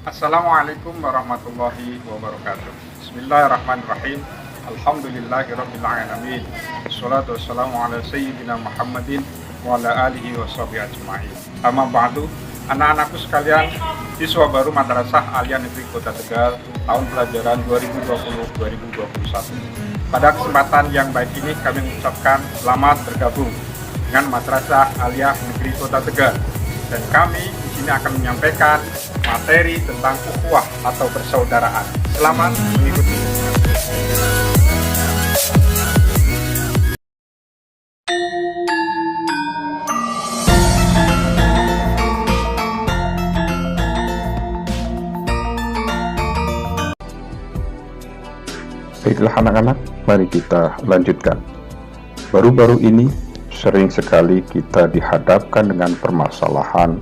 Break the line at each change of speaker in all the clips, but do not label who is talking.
Assalamualaikum warahmatullahi wabarakatuh. Bismillahirrahmanirrahim. Alhamdulillahirrabbilalamin. Wassalatu wassalamu ala sayyidina Muhammadin wa ala alihi wa sahbihi ajma'in. Amma ba'du, anak-anakku sekalian, siswa baru Madrasah Aliyah Negeri Kota Tegal tahun pelajaran 2020-2021. Pada kesempatan yang baik ini kami mengucapkan selamat bergabung dengan Madrasah Aliyah Negeri Kota Tegal, dan kami di sini akan menyampaikan materi tentang ukhuwah atau persaudaraan. Selamat mengikuti.
Baiklah anak-anak, mari kita lanjutkan. Baru-baru ini sering sekali kita dihadapkan dengan permasalahan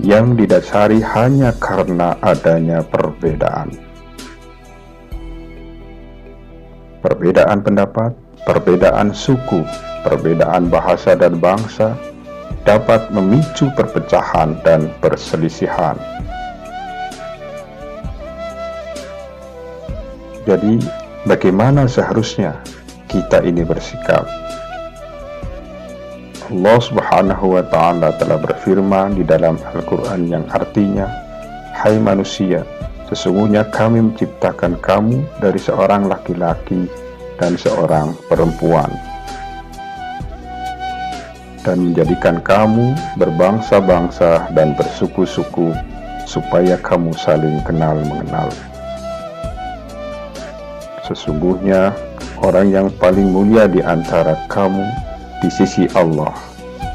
yang didasari hanya karena adanya perbedaan. Perbedaan pendapat, perbedaan suku, perbedaan bahasa dan bangsa dapat memicu perpecahan dan perselisihan. Jadi, bagaimana seharusnya kita ini bersikap? Allah Subhanahu wa Ta'ala telah berfirman di dalam Al-Quran yang artinya, "Hai manusia, sesungguhnya kami menciptakan kamu dari seorang laki-laki dan seorang perempuan, dan menjadikan kamu berbangsa-bangsa dan bersuku-suku, supaya kamu saling kenal mengenal. Sesungguhnya orang yang paling mulia di antara kamu di sisi Allah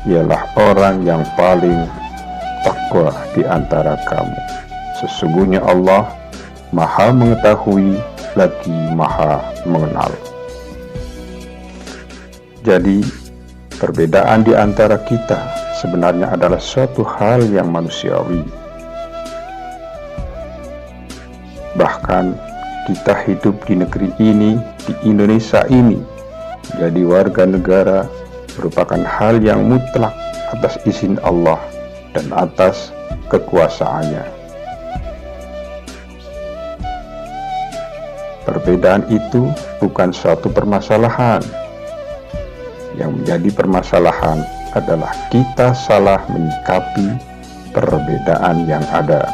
ialah orang yang paling takwa di antara kamu. Sesungguhnya Allah Maha mengetahui lagi Maha mengenal." Jadi, perbedaan di antara kita sebenarnya adalah suatu hal yang manusiawi. Bahkan kita hidup di negeri ini, di Indonesia ini, jadi warga negara merupakan hal yang mutlak atas izin Allah dan atas kekuasaannya. Perbedaan itu bukan suatu permasalahan. Yang menjadi permasalahan adalah kita salah menyikapi perbedaan yang ada.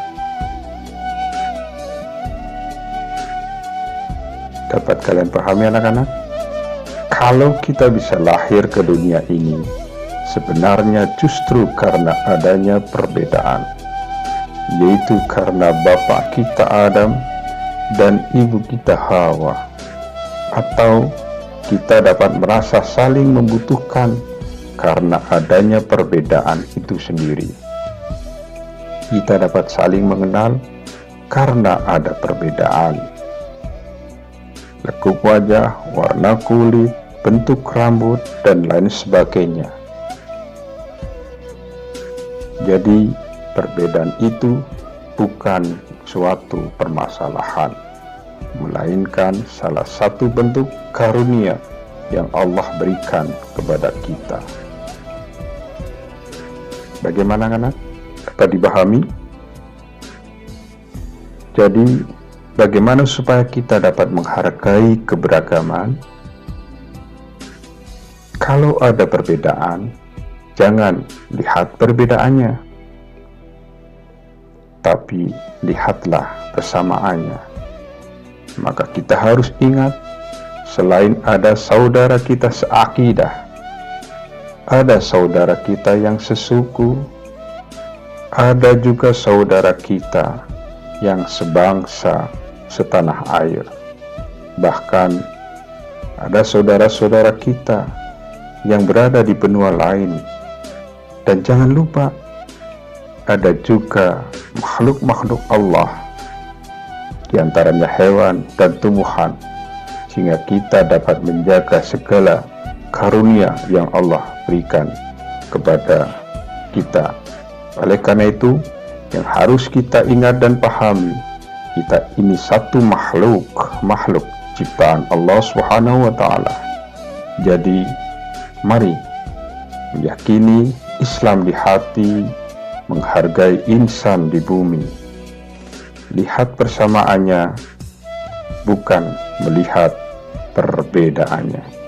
Dapat kalian pahami anak-anak? Kalau kita bisa lahir ke dunia ini, sebenarnya justru karena adanya perbedaan, yaitu karena bapak kita Adam dan ibu kita Hawa, atau kita dapat merasa saling membutuhkan karena adanya perbedaan itu sendiri. Kita dapat saling mengenal karena ada perbedaan. Lekuk wajah, warna kulit, bentuk rambut, dan lain sebagainya. Jadi, perbedaan itu bukan suatu permasalahan, melainkan salah satu bentuk karunia yang Allah berikan kepada kita. Bagaimana anak? Dapat dipahami? Jadi, bagaimana supaya kita dapat menghargai keberagaman? Kalau ada perbedaan, jangan lihat perbedaannya, tapi lihatlah persamaannya. Maka kita harus ingat, selain ada saudara kita seakidah, ada saudara kita yang sesuku, ada juga saudara kita yang sebangsa, setanah air. Bahkan ada saudara-saudara kita yang berada di benua lain. Dan jangan lupa, ada juga makhluk-makhluk Allah, di antaranya hewan dan tumbuhan sehingga kita dapat menjaga segala karunia yang Allah berikan kepada kita. Oleh karena itu, yang harus kita ingat dan pahami, kita ini satu makhluk ciptaan Allah Subhanahu wa Ta'ala. Jadi, mari meyakini Islam di hati, menghargai insan di bumi. Lihat persamaannya, bukan melihat perbedaannya.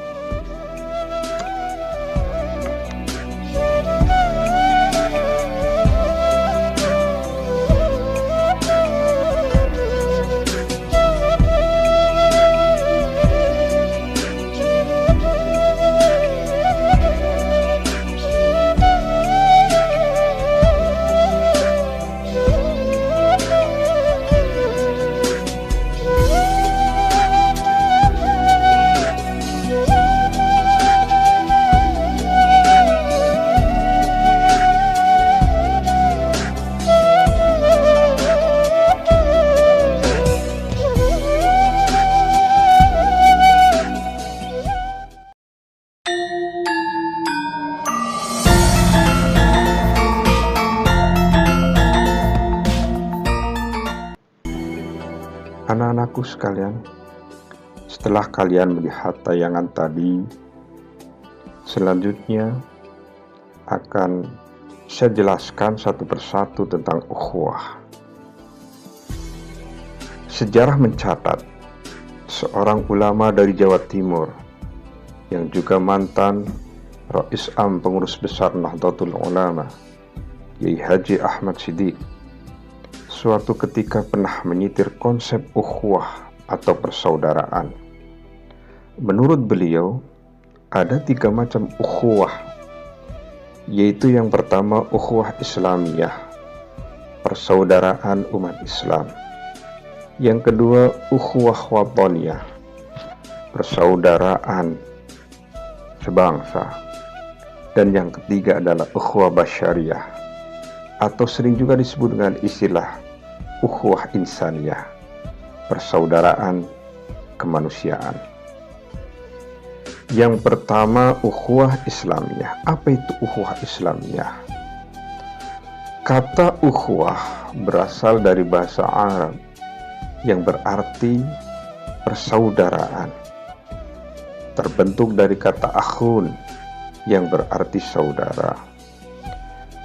Anak-anakku sekalian, setelah kalian melihat tayangan tadi, selanjutnya akan saya jelaskan satu persatu tentang ukhuwah. Sejarah mencatat seorang ulama dari Jawa Timur yang juga mantan Rais Am Pengurus Besar Nahdlatul Ulama, Kiai Haji Ahmad Siddiq, suatu ketika pernah menyitir konsep ukhuwah atau persaudaraan. Menurut beliau, ada 3 macam ukhuwah, yaitu yang pertama ukhuwah Islamiyah, persaudaraan umat Islam. Yang kedua ukhuwah wataniyah, persaudaraan sebangsa. Dan yang ketiga adalah ukhuwah basyariyah, atau sering juga disebut dengan istilah ukhuwah insaniyah, persaudaraan kemanusiaan. Yang pertama ukhuwah Islamiyah. Apa itu ukhuwah Islamiyah? Kata ukhuwah berasal dari bahasa Arab yang berarti persaudaraan. Terbentuk dari kata akhun yang berarti saudara.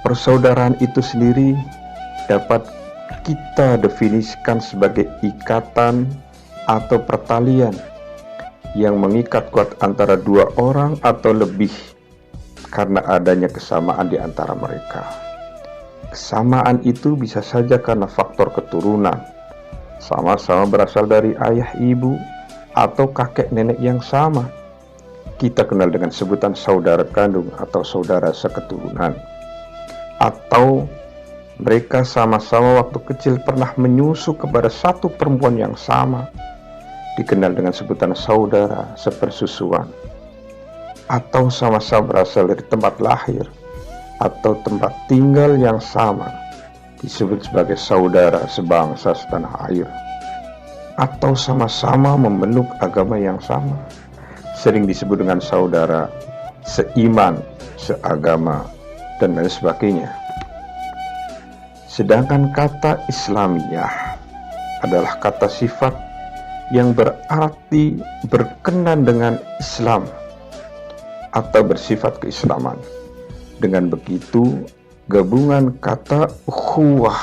Persaudaraan itu sendiri dapat kita definisikan sebagai ikatan atau pertalian yang mengikat kuat antara 2 orang atau lebih karena adanya kesamaan di antara mereka. Kesamaan itu bisa saja karena faktor keturunan, sama-sama berasal dari ayah ibu atau kakek nenek yang sama. Kita kenal dengan sebutan saudara kandung atau saudara seketurunan. Atau mereka sama-sama waktu kecil pernah menyusu kepada satu perempuan yang sama, dikenal dengan sebutan saudara sepersusuan. Atau sama-sama berasal dari tempat lahir atau tempat tinggal yang sama, disebut sebagai saudara sebangsa setanah air. Atau sama-sama memeluk agama yang sama, sering disebut dengan saudara seiman, seagama, dan lain sebagainya. Sedangkan kata Islamiyah adalah kata sifat yang berarti berkenan dengan Islam atau bersifat keislaman. Dengan begitu, gabungan kata ukhuwah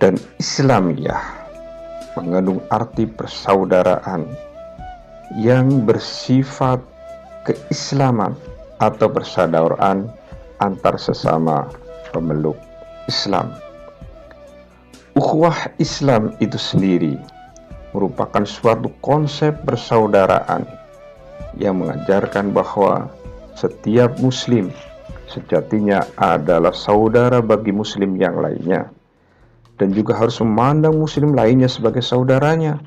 dan Islamiyah mengandung arti persaudaraan yang bersifat keislaman atau persaudaraan antar sesama pemeluk Islam. Ukhuwah Islam itu sendiri merupakan suatu konsep persaudaraan yang mengajarkan bahwa setiap muslim sejatinya adalah saudara bagi muslim yang lainnya, dan juga harus memandang muslim lainnya sebagai saudaranya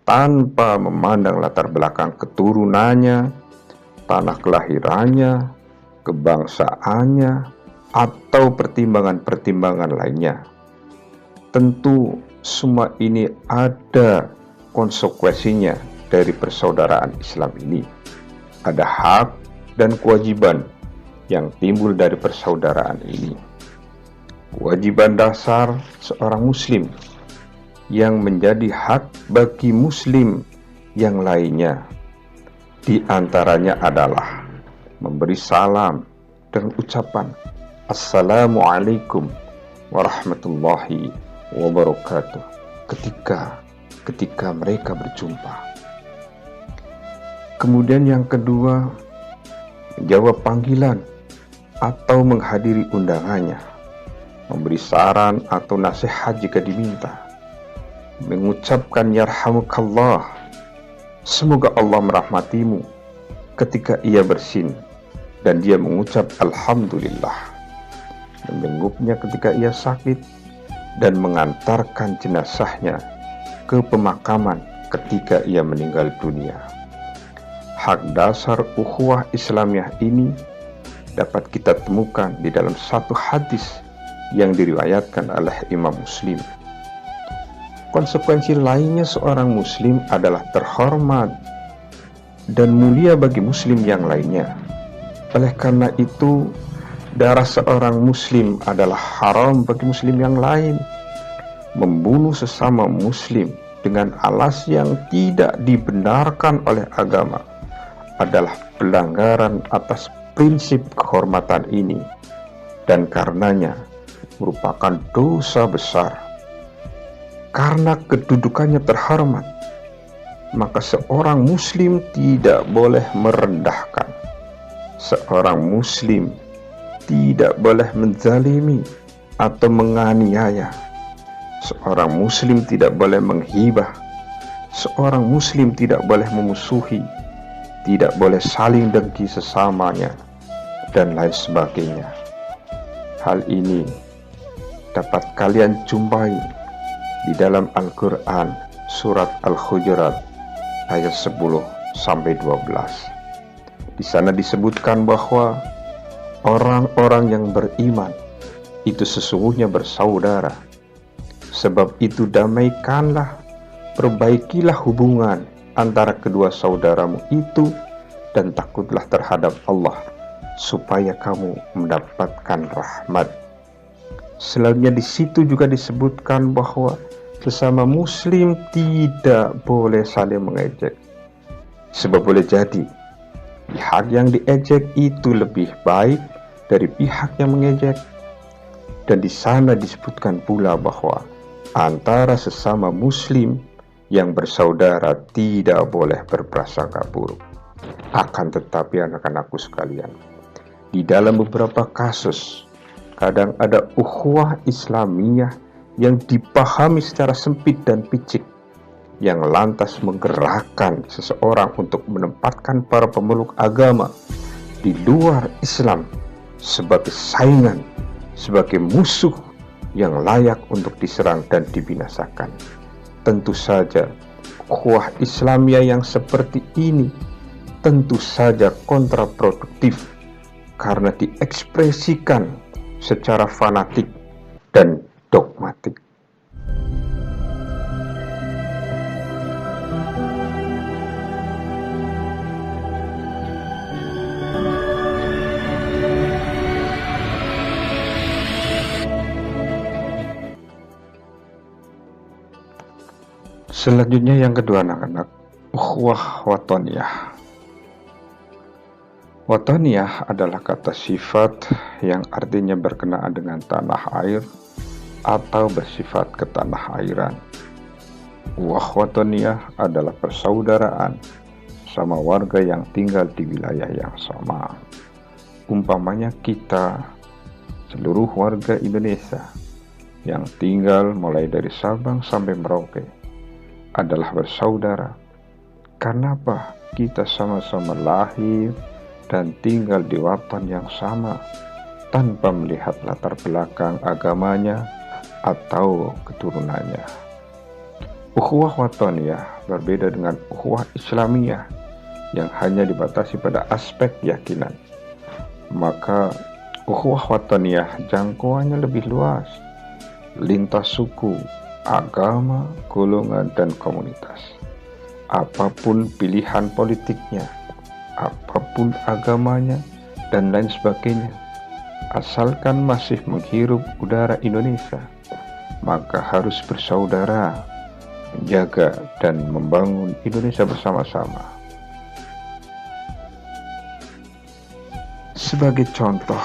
tanpa memandang latar belakang keturunannya, tanah kelahirannya, kebangsaannya, atau pertimbangan-pertimbangan lainnya. Tentu semua ini ada konsekuensinya dari persaudaraan Islam ini. Ada hak dan kewajiban yang timbul dari persaudaraan ini. Kewajiban dasar seorang muslim yang menjadi hak bagi muslim yang lainnya, di antaranya adalah memberi salam dengan ucapan Assalamualaikum warahmatullahi wabarakatuh ketika mereka berjumpa. Kemudian yang kedua, menjawab panggilan atau menghadiri undangannya, memberi saran atau nasihat jika diminta, mengucapkan yarhamukallah, semoga Allah merahmatimu ketika ia bersin dan dia mengucap alhamdulillah, menjenguknya ketika ia sakit dan mengantarkan jenazahnya ke pemakaman ketika ia meninggal dunia. Hak dasar ukhuwah Islamiyah ini dapat kita temukan di dalam satu hadis yang diriwayatkan oleh Imam Muslim. Konsekuensi lainnya seorang muslim adalah terhormat dan mulia bagi muslim yang lainnya. Oleh karena itu, darah seorang muslim adalah haram bagi muslim yang lain. Membunuh sesama muslim dengan alas yang tidak dibenarkan oleh agama adalah pelanggaran atas prinsip kehormatan ini, dan karenanya merupakan dosa besar. Karena kedudukannya terhormat, maka seorang muslim tidak boleh merendahkan. Seorang muslim tidak boleh menzalimi atau menganiaya. Seorang muslim tidak boleh menghibah. Seorang muslim tidak boleh memusuhi, tidak boleh saling dengki sesamanya, dan lain sebagainya. Hal ini dapat kalian jumpai di dalam Al-Quran surat Al-Hujurat ayat 10-12. Di sana disebutkan bahwa orang-orang yang beriman itu sesungguhnya bersaudara. Sebab itu damaikanlah, perbaikilah hubungan antara kedua saudaramu itu, dan takutlah terhadap Allah supaya kamu mendapatkan rahmat. Selanjutnya di situ juga disebutkan bahwa sesama muslim tidak boleh saling mengejek. Sebab boleh jadi pihak yang diejek itu lebih baik dari pihak yang mengejek. Dan di sana disebutkan pula bahwa antara sesama muslim yang bersaudara tidak boleh berprasangka buruk. Akan tetapi anak-anakku sekalian, di dalam beberapa kasus kadang ada ukhuwah Islamiyah yang dipahami secara sempit dan picik, yang lantas menggerakkan seseorang untuk menempatkan para pemeluk agama di luar Islam sebagai saingan, sebagai musuh yang layak untuk diserang dan dibinasakan. Tentu saja ukhuwah Islamiyah yang seperti ini tentu saja kontraproduktif karena diekspresikan secara fanatik dan dogmatik. Selanjutnya yang kedua anak-anak, ukhuwah watoniyah. Watoniyah adalah kata sifat yang artinya berkenaan dengan tanah air atau bersifat ketanah airan. Ukhuwah watoniyah adalah persaudaraan sama warga yang tinggal di wilayah yang sama. Umpamanya kita, seluruh warga Indonesia yang tinggal mulai dari Sabang sampai Merauke adalah bersaudara. Karena apa? Kita sama-sama lahir dan tinggal di watan yang sama tanpa melihat latar belakang agamanya atau keturunannya. Ukhuwah watoniyah berbeda dengan ukhuwah Islamiyah yang hanya dibatasi pada aspek keyakinan. Maka ukhuwah watoniyah jangkauannya lebih luas, lintas suku, agama, golongan, dan komunitas. Apapun pilihan politiknya, apapun agamanya, dan lain sebagainya, asalkan masih menghirup udara Indonesia, maka harus bersaudara, menjaga dan membangun Indonesia bersama-sama. Sebagai contoh,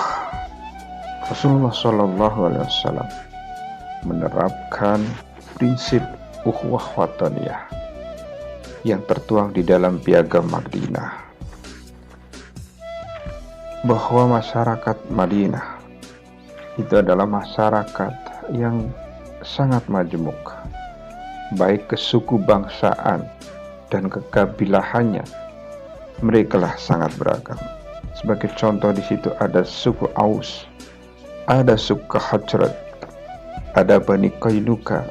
Rasulullah SAW menerapkan prinsip ukhuwah wataniyah yang tertuang di dalam Piagam Madinah, bahwa masyarakat Madinah itu adalah masyarakat yang sangat majemuk, baik kesuku bangsaan dan kekabilahannya, mereka lah sangat beragam. Sebagai contoh, di situ ada suku Aus, ada suku Hajrat, ada Bani Qainuqa,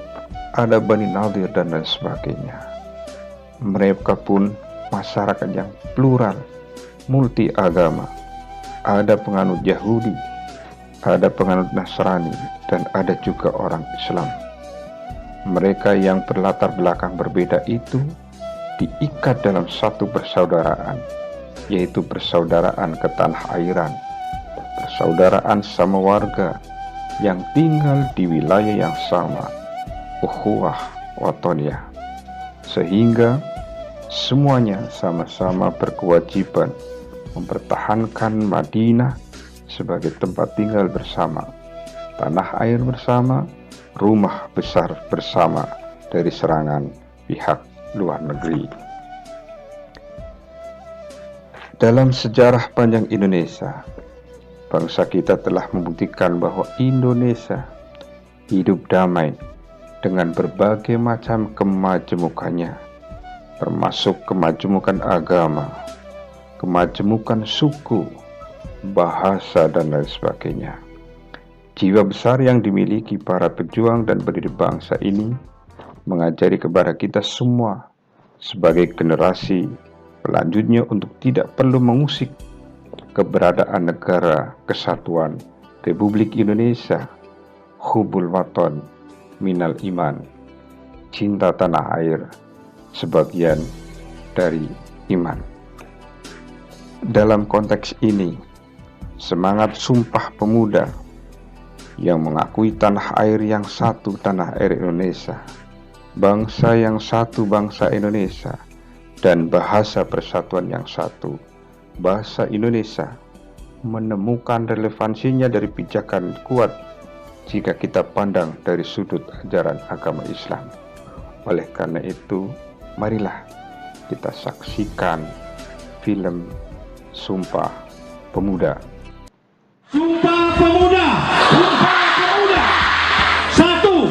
ada Bani Nadir, dan lain sebagainya. Mereka pun masyarakat yang plural, multi agama. Ada penganut Yahudi, ada penganut Nasrani, dan ada juga orang Islam. Mereka yang berlatar belakang berbeda itu diikat dalam satu persaudaraan, yaitu persaudaraan ketanah airan, persaudaraan sama warga yang tinggal di wilayah yang sama, ukhuwah wataniyah, sehingga semuanya sama-sama berkewajiban mempertahankan Madinah sebagai tempat tinggal bersama, tanah air bersama, rumah besar bersama dari serangan pihak luar negeri. Dalam sejarah panjang Indonesia, bangsa kita telah membuktikan bahwa Indonesia hidup damai dengan berbagai macam kemajemukannya, termasuk kemajemukan agama, kemajemukan suku, bahasa, dan lain sebagainya. Jiwa besar yang dimiliki para pejuang dan pendiri bangsa ini mengajari kepada kita semua sebagai generasi pelanjutnya untuk tidak perlu mengusik keberadaan negara kesatuan Republik Indonesia. Hubul waton minal iman, cinta tanah air sebagian dari iman. Dalam konteks ini, semangat Sumpah Pemuda yang mengakui tanah air yang satu, tanah air Indonesia, bangsa yang satu, bangsa Indonesia, dan bahasa persatuan yang satu, bahasa Indonesia, menemukan relevansinya dari pijakan kuat jika kita pandang dari sudut ajaran agama Islam. Oleh karena itu, marilah kita saksikan film Sumpah Pemuda.
Sumpah Pemuda. Sumpah Pemuda. Satu.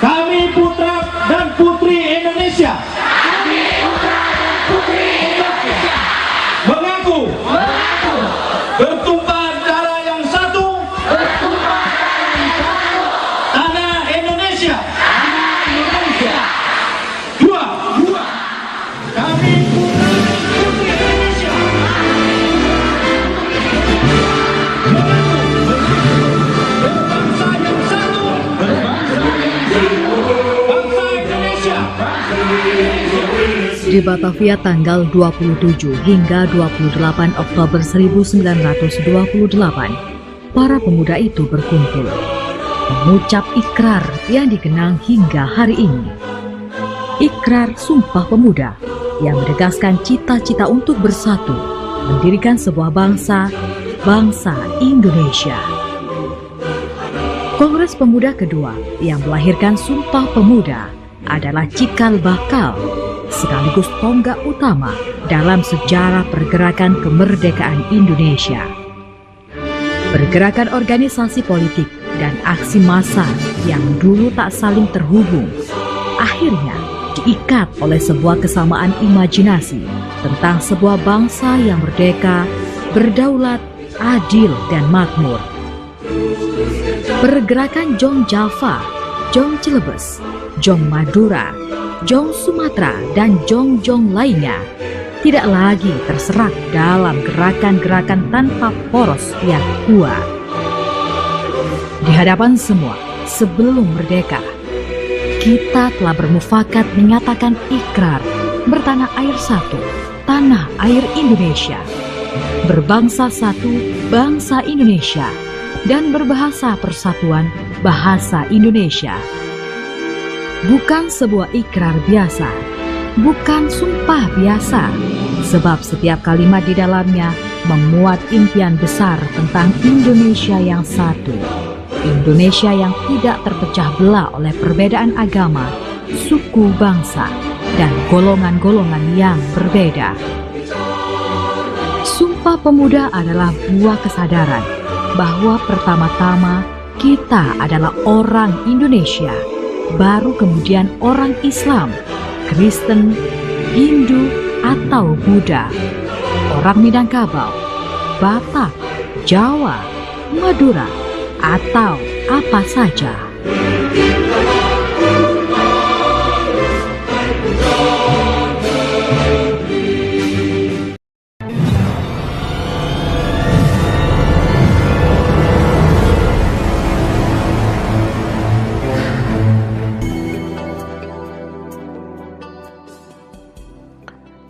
Kami putra dan putri Indonesia. Kami putra dan putri Indonesia. Mengaku. Bertumpah darah yang satu. Bertumpah darah yang satu. Tanah Indonesia. Tanah Indonesia. Dua. Kami putra dan putri Indonesia. Berbangsa yang satu. Bangsa Indonesia.
Di Batavia tanggal 27 hingga 28 Oktober 1928, para pemuda itu berkumpul, mengucap ikrar yang dikenang hingga hari ini. Ikrar Sumpah Pemuda yang menegaskan cita-cita untuk bersatu, mendirikan sebuah bangsa, bangsa Indonesia. Kongres Pemuda kedua yang melahirkan Sumpah Pemuda adalah cikal bakal sekaligus tonggak utama dalam sejarah pergerakan kemerdekaan Indonesia. Pergerakan organisasi politik dan aksi massa yang dulu tak saling terhubung, akhirnya diikat oleh sebuah kesamaan imajinasi tentang sebuah bangsa yang merdeka, berdaulat, adil, dan makmur. Pergerakan Jong Java, Jong Cilebes, Jong Madura, Jong Sumatera, dan Jong-Jong lainnya tidak lagi terserak dalam gerakan-gerakan tanpa poros yang kuat. Di hadapan semua, sebelum merdeka, kita telah bermufakat menyatakan ikrar bertanah air satu, tanah air Indonesia, berbangsa satu, bangsa Indonesia, dan berbahasa persatuan bahasa Indonesia. Bukan sebuah ikrar biasa, bukan sumpah biasa, sebab setiap kalimat di dalamnya memuat impian besar tentang Indonesia yang satu, Indonesia yang tidak terpecah belah oleh perbedaan agama, suku, bangsa, dan golongan-golongan yang berbeda. Sumpah Pemuda adalah buah kesadaran bahwa pertama-tama kita adalah orang Indonesia, baru kemudian orang Islam, Kristen, Hindu, atau Buddha, orang Minangkabau, Batak, Jawa, Madura, atau apa saja.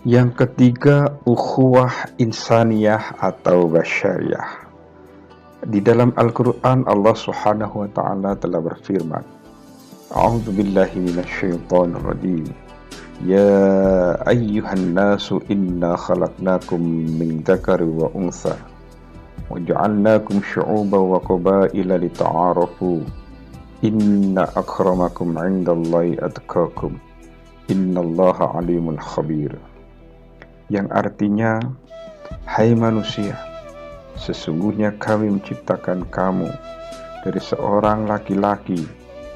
Yang ketiga, ukhuwah insaniyah atau basyariyah. Di dalam Al-Quran Allah Subhanahu wa Ta'ala telah berfirman, A'udzu billahi minasyaitonir rajim. Ya ayyuhan nasu inna khalaqnakum min dzakari wa untha wa ja'alnakum syu'uban wa qabaila lita'arafu. Inna akramakum 'indallahi atqakum. Innallaha 'alimun khabir. Yang artinya, hai manusia, sesungguhnya kami menciptakan kamu dari seorang laki-laki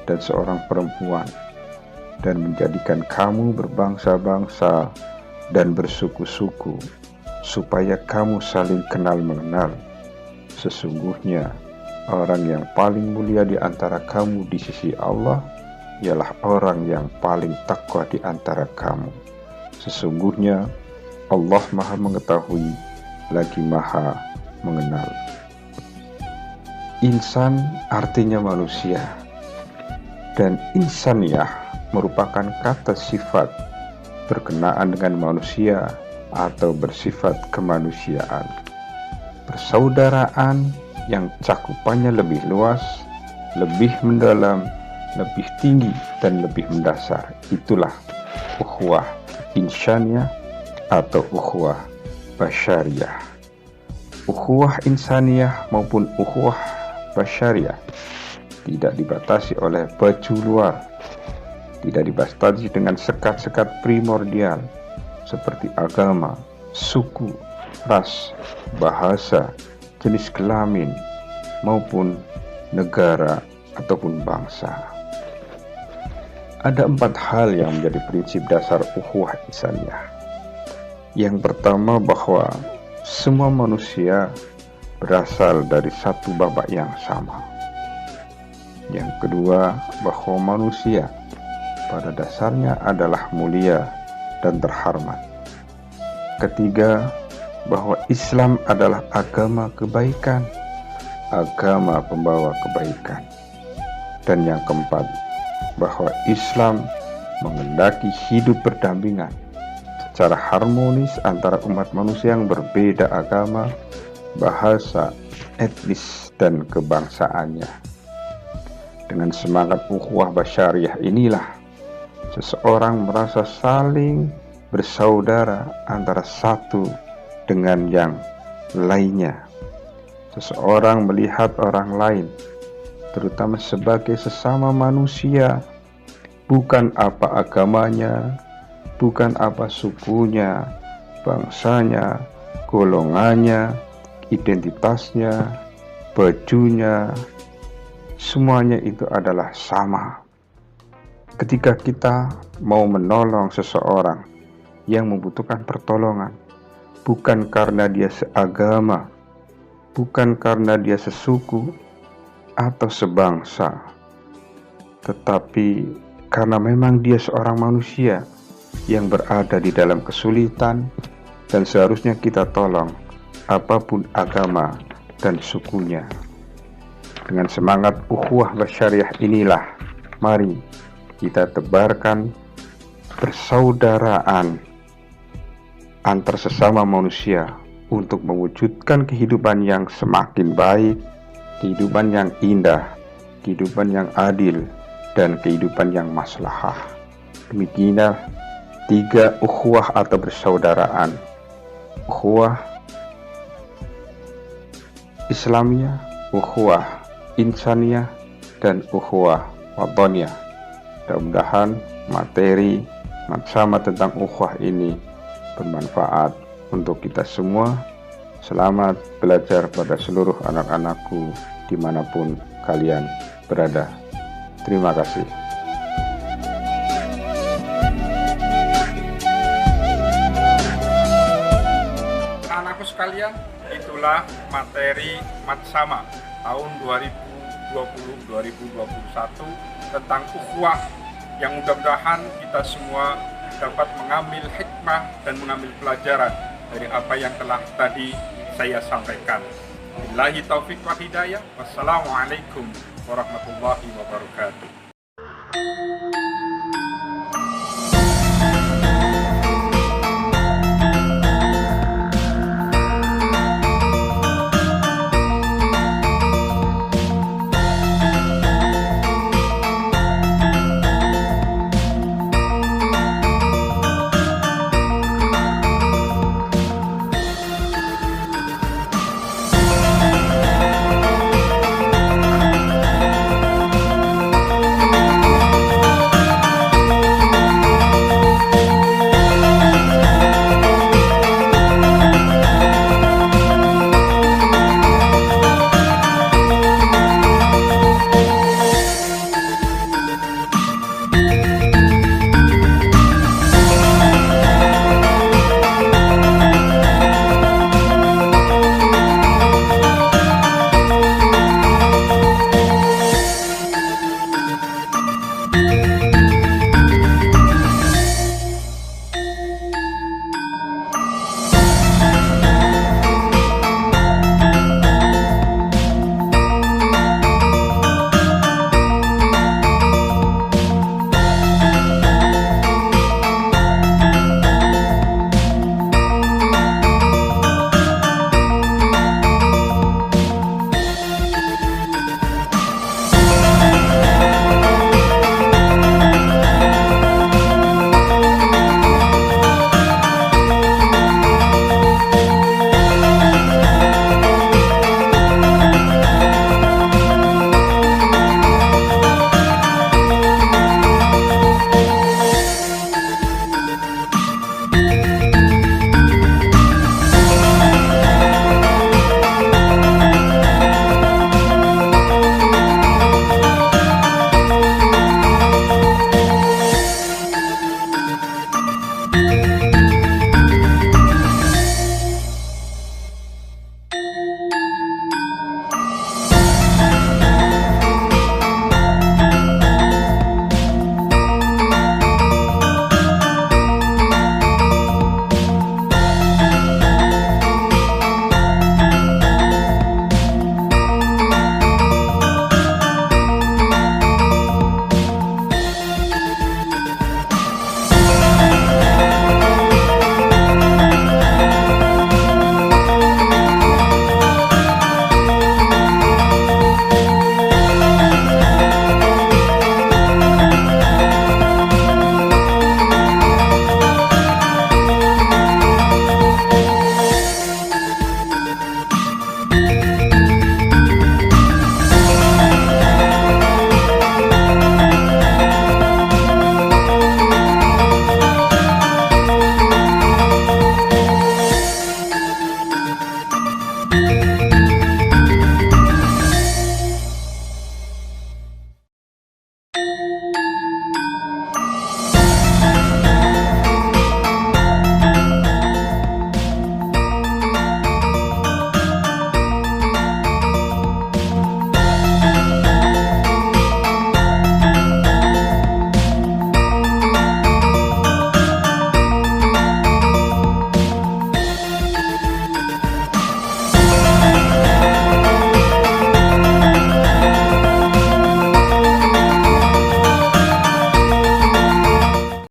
dan seorang perempuan, dan menjadikan kamu berbangsa-bangsa dan bersuku-suku, supaya kamu saling kenal mengenal. Sesungguhnya, orang yang paling mulia di antara kamu di sisi Allah ialah orang yang paling takwa di antara kamu. Sesungguhnya, Allah Maha Mengetahui lagi Maha Mengenal. Insan artinya manusia, dan insaniyah merupakan kata sifat berkenaan dengan manusia atau bersifat kemanusiaan. Persaudaraan yang cakupannya lebih luas, lebih mendalam, lebih tinggi, dan lebih mendasar. Itulah ukhuwah insaniyah atau ukhuwah basyariyah. Ukhuwah insaniyah maupun ukhuwah basyariyah tidak dibatasi oleh baju luar, tidak dibatasi dengan sekat-sekat primordial seperti agama, suku, ras, bahasa, jenis kelamin, maupun negara ataupun bangsa. Ada 4 hal yang menjadi prinsip dasar ukhuwah insaniyah. Yang pertama, bahwa semua manusia berasal dari satu babak yang sama. Yang kedua, bahwa manusia pada dasarnya adalah mulia dan terhormat. Ketiga, bahwa Islam adalah agama kebaikan, agama pembawa kebaikan. Dan yang keempat, bahwa Islam menghendaki hidup berdampingan secara harmonis antara umat manusia yang berbeda agama, bahasa, etnis, dan kebangsaannya. Dengan semangat ukhuwah basyariyah inilah seseorang merasa saling bersaudara antara satu dengan yang lainnya. Seseorang melihat orang lain, terutama sebagai sesama manusia, bukan apa agamanya, bukan apa sukunya, bangsanya, golongannya, identitasnya, bajunya, semuanya itu adalah sama. Ketika kita mau menolong seseorang yang membutuhkan pertolongan, bukan karena dia seagama, bukan karena dia sesuku atau sebangsa, tetapi karena memang dia seorang manusia yang berada di dalam kesulitan, dan seharusnya kita tolong apapun agama dan sukunya. Dengan semangat ukhuwah basyariyah inilah, mari kita tebarkan persaudaraan antar sesama manusia untuk mewujudkan kehidupan yang semakin baik, kehidupan yang indah, kehidupan yang adil, dan kehidupan yang maslahah. Demikianlah 3 ukhuwah atau persaudaraan: ukhuwah Islamiyah, ukhuwah insaniyah, dan ukhuwah wataniyah. Mudah-mudahan materi sama tentang ukhuwah ini bermanfaat untuk kita semua. Selamat belajar pada seluruh anak-anakku dimanapun kalian berada. Terima kasih.
Anak-anakku sekalian, itulah materi Matsama tahun 2020-2021 tentang ukhuwah yang mudah-mudahan kita semua dapat mengambil hikmah dan mengambil pelajaran dari apa yang telah tadi saya sampaikan. Billahi taufik wa hidayah. Wassalamualaikum warahmatullahi wabarakatuh.